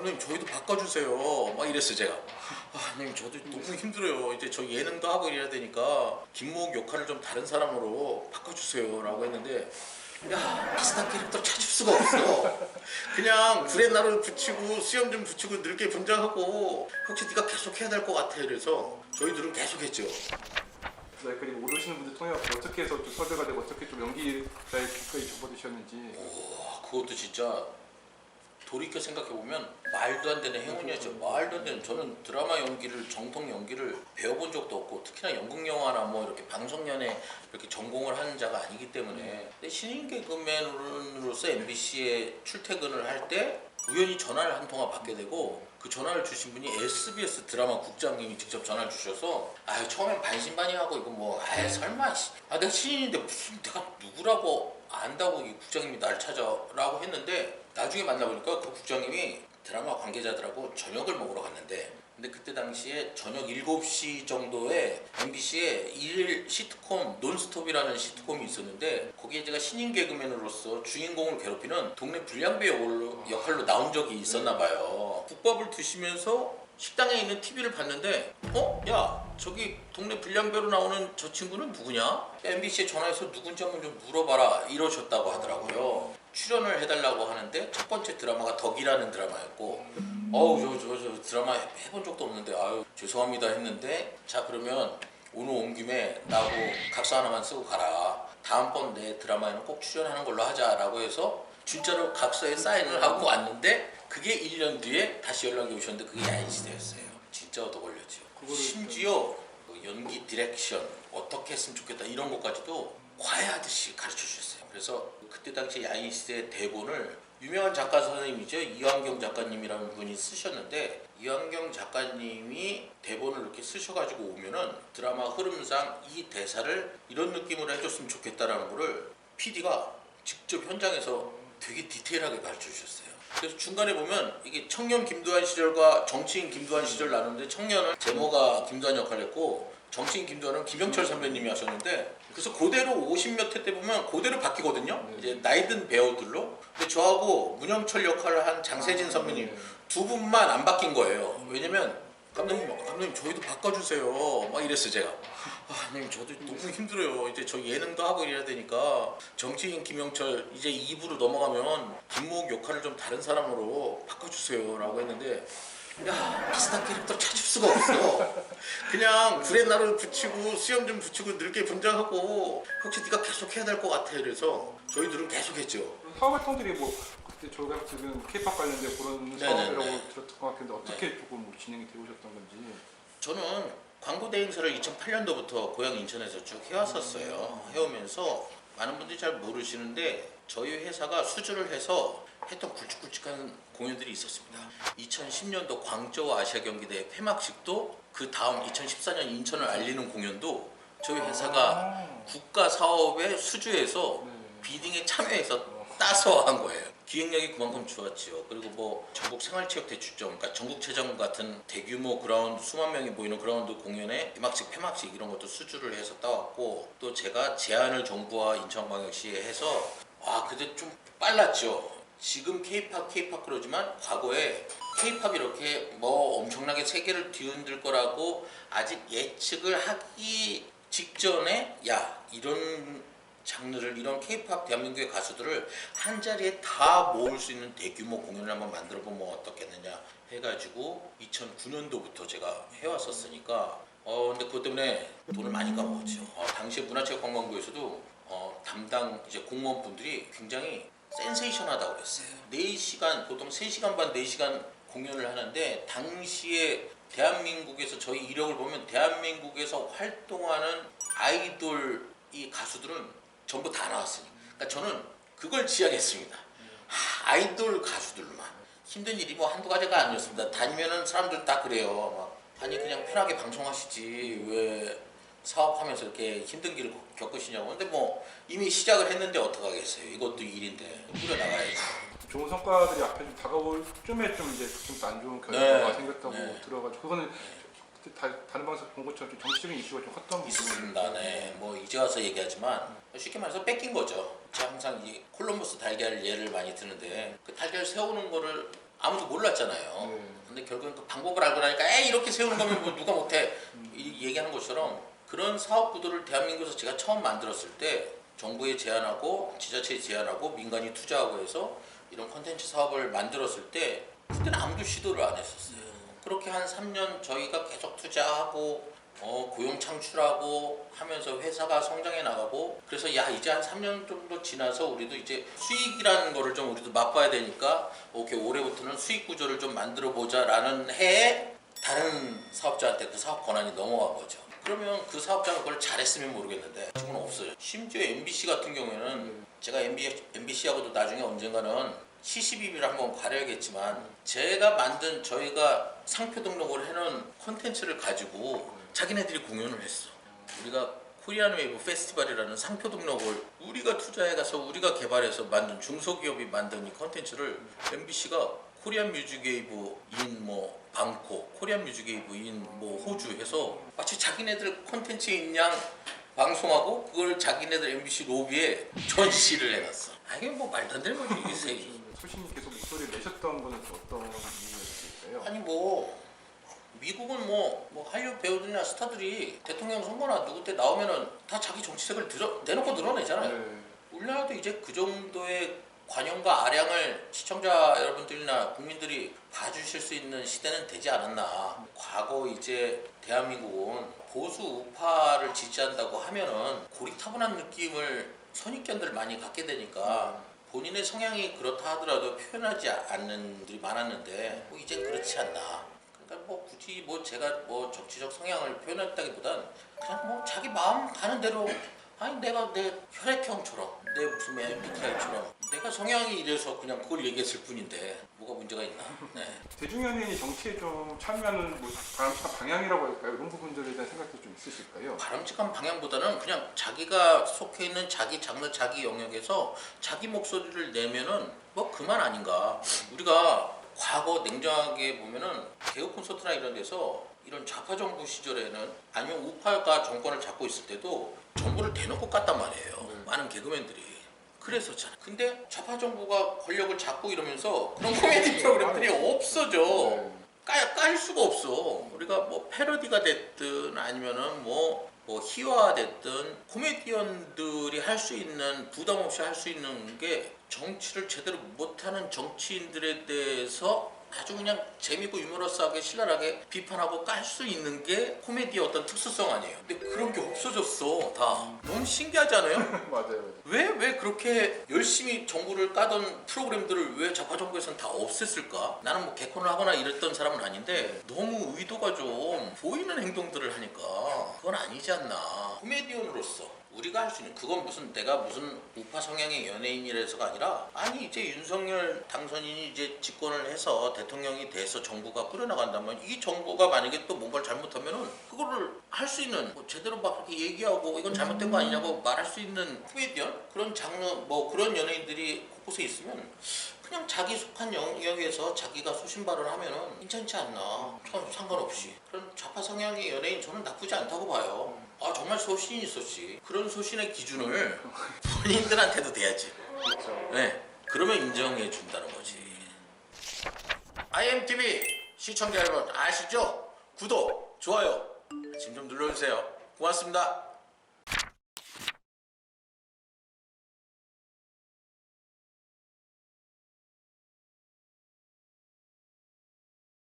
감독님 저희도 바꿔주세요 막 이랬어요. 제가 감독님 저도 너무 힘들어요. 이제 저 예능도 하고 이래야 되니까 김모욱 역할을 좀 다른 사람으로 바꿔주세요 라고 했는데 야 비슷한 캐릭터 찾을 수가 없어. 그냥 구레나루 붙이고 수염 좀 붙이고 늙게 분장하고 혹시 네가 계속 해야 될 것 같아. 그래서 저희들은 계속 했죠. 그리고 오르시는 분들 통해 어떻게 해서 좀 섭외가 되고 어떻게 좀 연기자의 길까지 접어드셨는지. 그것도 진짜 돌이켜 생각해보면 말도 안 되는 행운이었죠. 말도 안 되는. 저는 드라마 연기를, 정통 연기를 배워본 적도 없고 특히나 연극 영화나 뭐 이렇게 방송연에 이렇게 전공을 하는 자가 아니기 때문에 근데 신인 개그맨으로서 MBC에 출퇴근을 할 때 우연히 전화를 한 통화 받게 되고 그 전화를 주신 분이 SBS 드라마 국장님이 직접 전화를 주셔서 처음엔 반신반의하고 이거 뭐 설마 내가 신인인데 무슨 내가 누구라고 안다고 이 국장님이 날 찾아라고 했는데 나중에 만나보니까 그 국장님이 드라마 관계자들하고 저녁을 먹으러 갔는데 근데 그때 당시에 저녁 7시 정도에 MBC에 일일 시트콤 논스톱이라는 시트콤이 있었는데 거기에 제가 신인 개그맨으로서 주인공을 괴롭히는 동네 불량배 역할로 나온 적이 있었나 봐요. 국밥을 드시면서 식당에 있는 TV를 봤는데 야 저기 동네 불량배로 나오는 저 친구는 누구냐? MBC에 전화해서 누군지 한번 좀 물어봐라 이러셨다고 하더라고요. 출연을 해달라고 하는데 첫 번째 드라마가 덕이라는 드라마였고 저 드라마 해본 적도 없는데 죄송합니다 했는데 자 그러면 오늘 온 김에 나하고 각서 하나만 쓰고 가라. 다음번 내 드라마에는 꼭 출연하는 걸로 하자라고 해서 진짜로 각서에 사인을 하고 왔는데 그게 1년 뒤에 다시 연락이 오셨는데 그게 야인시대였어요. 진짜 얻어 걸렸죠. 심지어 연기 디렉션 어떻게 했으면 좋겠다 이런 것까지도 과외하듯이 가르쳐 주셨어요. 그래서 그때 당시 야인시대 대본을 유명한 작가 선생님이죠. 이완경 작가님이라는 분이 쓰셨는데 이완경 작가님이 대본을 이렇게 쓰셔가지고 오면은 드라마 흐름상 이 대사를 이런 느낌으로 해줬으면 좋겠다라는 거를 PD가 직접 현장에서 되게 디테일하게 가르쳐 주셨어요. 그래서 중간에 보면 이게 청년 김두한 시절과 정치인 김두한 시절 나누는데 청년은 제모가 김두한 역할을 했고 정치인 김두한은 김영철 선배님이 하셨는데 그래서 그대로 50몇 회 때 보면 그대로 바뀌거든요. 이제 나이 든 배우들로. 근데 저하고 문영철 역할을 한 장세진 선배님 두 분만 안 바뀐 거예요. 왜냐면 감독님 저희도 바꿔주세요 막 이랬어요. 제가 감독님 저도 너무 힘들어요. 이제 저 예능도 하고 이래야 되니까 정치인 김영철 이제 2부로 넘어가면 김모욱 역할을 좀 다른 사람으로 바꿔주세요 라고 했는데 야 비슷한 캐릭터 찾을 수가 없어. 그냥 구레나루 붙이고 수염 좀 붙이고 늙게 분장하고 혹시 네가 계속 해야 될 것 같아. 그래서 저희들은 계속 했죠. 사업 활동들이 뭐 그때 저희가 지금 K-pop 관련된 그런 사업이라고 들었던 것 같은데 어떻게 조금 진행이 되고 오셨던 건지. 저는 광고 대행사를 2008년도부터 고향 인천에서 쭉 해왔었어요. 해오면서 많은 분들이 잘 모르시는데 저희 회사가 수주를 해서 했던 굵직굵직한 공연들이 있었습니다. 2010년도 광저우 아시아 경기대 폐막식도 그 다음 2014년 인천을 알리는 공연도 저희 회사가 국가 사업에 수주해서 비딩에 참여해서 따서 한 거예요. 기획력이 그만큼 좋았지요. 그리고 뭐 전국 생활체육대축제, 그러니까 전국체전 같은 대규모 그라운드 수만 명이 모이는 그라운드 공연에 개막식, 폐막식 이런 것도 수주를 해서 따왔고 또 제가 제안을 정부와 인천광역시에 해서 그때 좀 빨랐죠. 지금 K-팝 그러지만 과거에 K-팝이 이렇게 뭐 엄청나게 세계를 뒤흔들 거라고 아직 예측을 하기 직전에 이런 장르를 이런 K-팝 대한민국의 가수들을 한 자리에 다 모을 수 있는 대규모 공연을 한번 만들어 보면 어떻겠느냐 해가지고 2009년도부터 제가 해왔었으니까 근데 그것 때문에 돈을 많이 까먹었죠. 당시에 문화체육관광부에서도 담당 이제 공무원분들이 굉장히 센세이션하다고 그랬어요. 4시간 보통 3시간 반 4시간 공연을 하는데 당시에 대한민국에서 저희 이력을 보면 대한민국에서 활동하는 아이돌 이 가수들은 전부 다 나왔으니까 그러니까 저는 그걸 지향했습니다. 아이돌 가수들만 힘든 일이 뭐 한두 가지가 아니었습니다. 다니면은 사람들 다 그래요. 아니 그냥 편하게 방송하시지 왜 사업하면서 이렇게 힘든 길을 겪으시냐고. 근데 뭐 이미 시작을 했는데 어떡하겠어요. 이것도 일인데 꾸려나가야지. 좋은 성과들이 앞에 좀 다가올 쯤에 좀 이제 좀 안 좋은 결과가 생겼다고 들어가지고 그거는 다른 방송에서 본 것처럼 좀 정치적인 이슈가 좀 컸던 있습니다. 네. 뭐 이제 와서 얘기하지만 쉽게 말해서 뺏긴 거죠. 제가 항상 이 콜럼버스 달걀 예를 많이 드는데 그 달걀 세우는 거를 아무도 몰라. 몰랐잖아요. 네. 근데 결국엔 그 방법을 알고 나니까 에이 이렇게 세우는 거면 뭐 누가 못해 이 얘기하는 것처럼 그런 사업 구도를 대한민국에서 제가 처음 만들었을 때 정부에 제안하고 지자체에 제안하고 민간이 투자하고 해서 이런 콘텐츠 사업을 만들었을 때 그때는 아무도 시도를 안 했었어요. 그렇게 한 3년 저희가 계속 투자하고 고용 창출하고 하면서 회사가 성장해 나가고 그래서 야 이제 한 3년 정도 지나서 우리도 이제 수익이라는 거를 좀 우리도 맛봐야 되니까 오케이 올해부터는 수익 구조를 좀 만들어 보자라는 해에 다른 사업자한테 그 사업 권한이 넘어간 거죠. 그러면 그 사업자가 그걸 잘했으면 모르겠는데 지금은 없어요. 심지어 MBC 같은 경우에는 제가 MBC하고도 나중에 언젠가는 CCBB를 한번 가려야겠지만 제가 만든 저희가 상표 등록을 해놓은 콘텐츠를 가지고 자기네들이 공연을 했어. 우리가 코리안 웨이브 페스티벌이라는 상표 등록을 우리가 투자해가서 우리가 개발해서 만든 중소기업이 만든 이 콘텐츠를 MBC가 코리안 뮤직웨이브 인 뭐 방콕, 코리안 뮤직웨이브 인 뭐 호주 해서 마치 자기네들 콘텐츠 있냥 방송하고 그걸 자기네들 MBC 로비에 전시를 해놨어. 아 이게 뭐 말도 안 되는 거지 이게. 소신이 계속 목소리를 내셨던 거는 또 어떤 이유였을까요? 아니 뭐 미국은 뭐 한류 배우들이나 스타들이 대통령 선거나 누구 때 나오면은 다 자기 정치색을 내놓고 드러내잖아요. 네. 우리나라도 이제 그 정도의 관용과 아량을 시청자 여러분들이나 국민들이 봐주실 수 있는 시대는 되지 않았나. 과거 이제 대한민국은 보수 우파를 지지한다고 하면은 고리타분한 느낌을 선입견들을 많이 갖게 되니까 본인의 성향이 그렇다 하더라도 표현하지 않는 분들이 많았는데 뭐 이젠 그렇지 않나. 그러니까 뭐 굳이 뭐 제가 뭐 정치적 성향을 표현했다기보단 그냥 뭐 자기 마음 가는 대로 아니 내가 내 혈액형처럼 내 무슨 MBTI처럼 내가 성향이 이래서 그냥 그걸 얘기했을 뿐인데 뭐가 문제가 있나. 네. 대중연예인이 정치에 좀 참여하는 뭐 바람직한 방향이라고 할까요? 이런 부분들에 대한 생각도 좀 있으실까요? 바람직한 방향보다는 그냥 자기가 속해 있는 자기 장르 자기 영역에서 자기 목소리를 내면은 뭐 그만 아닌가. 우리가 과거 냉정하게 보면은 개혁 콘서트나 이런 데서 이런 좌파 정부 시절에는 아니면 우파가 정권을 잡고 있을 때도 정부를 대놓고 깠단 말이에요. 많은 개그맨들이. 그랬었잖아. 근데 좌파 정부가 권력을 잡고 이러면서 그런 코미디 프로그램들이 없어져. 깔 수가 없어. 우리가 뭐 패러디가 됐든 아니면은 뭐 희화가 됐든 코미디언들이 할 수 있는 부담 없이 할 수 있는 게 정치를 제대로 못하는 정치인들에 대해서 아주 그냥 재미있고 유머러스하게 신랄하게 비판하고 깔 수 있는 게 코미디의 어떤 특수성 아니에요. 근데 그런 게 없어졌어 다. 너무 신기하지 않아요? 맞아요. 왜 그렇게 열심히 정부를 까던 프로그램들을 왜 좌파 정부에서는 다 없앴을까? 나는 뭐 개콘을 하거나 이랬던 사람은 아닌데 너무 의도가 좀 보이는 행동들을 하니까 그건 아니지 않나. 코미디언으로서 우리가 할 수 있는 그건 무슨 내가 무슨 우파 성향의 연예인이라서가 아니라 아니 이제 윤석열 당선인이 이제 집권을 해서 대통령이 돼서 정부가 꾸려나간다면 이 정부가 만약에 또 뭔가를 잘못하면은 그거를 할 수 있는 뭐 제대로 막 그렇게 얘기하고 이건 잘못된 거 아니냐고 말할 수 있는 코미디언 그런 장르 뭐 그런 연예인들이 곳곳에 있으면 그냥 자기 속한 영역에서 자기가 소신 발언하면은 괜찮지 않나. 전 상관없이 그런 좌파 성향의 연예인 저는 나쁘지 않다고 봐요. 아 정말 소신이 있었지. 그런 소신의 기준을 본인들한테도 돼야지. 그렇죠. 네, 그러면 인정해 준다는 거지. IMTV 시청자 여러분 아시죠? 구독, 좋아요 지금 좀 눌러주세요. 고맙습니다.